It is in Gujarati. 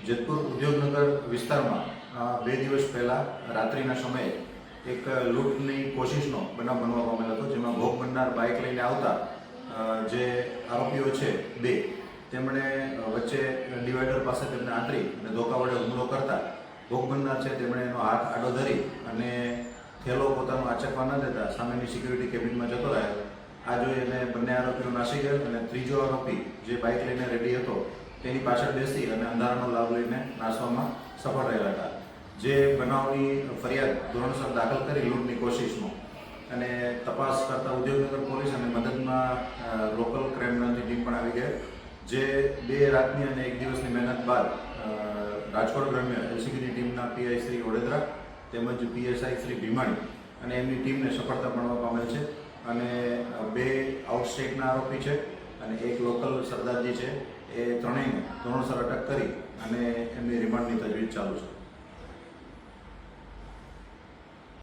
જેતપુર ઉદ્યોગનગર વિસ્તારમાં 2 દિવસ પહેલાં રાત્રિના સમયે એક લૂંટની કોશિશનો બનાવ બનવા પામેલ હતો, જેમાં ભોગ બનનાર બાઇક લઈને આવતા જે આરોપીઓ છે બે, તેમણે વચ્ચે ડિવાઈડર પાસે તેમને આંતરી અને ધોકા વડે હુમલો કરતા ભોગ બનનાર છે તેમણે એનો હાથ આડો ધરી અને થેલો પોતાનો આચકવા ન દેતા સામેની સિક્યુરિટી કેબિનમાં જતો રહ્યો. આ જોઈ અને બંને આરોપીઓ નાસી ગયેલ અને ત્રીજો આરોપી જે બાઇક લઈને રેડી હતો તેની પાછળ બેસી અને અંધારાનો લાભ લઈને નાસવામાં સફળ રહ્યા હતા. જે બનાવની ફરિયાદ ધોરણસર દાખલ કરી લૂંટની કોશિશનો અને તપાસ કરતા ઉદ્યોગનગર પોલીસ અને મદદમાં લોકલ ક્રાઇમ બ્રાન્ચની ટીમ પણ આવી ગઈ, જે 2 રાતની અને 1 દિવસની મહેનત બાદ રાજકોટ ગ્રામ્ય એલસીબીની ટીમના પીઆઈ શ્રી ઓડેદરા તેમજ પીએસઆઈ શ્રી ભીમાણી અને એમની ટીમને સફળતા મળવા પામેલ છે. અને 2 આઉટસ્ટેટના આરોપી છે અને 1 લોકલ સરદારજી છે, એ ત્રણેયને ધોરણસર અટક કરી અને એમની રિમાન્ડની તજવીજ ચાલુ છે.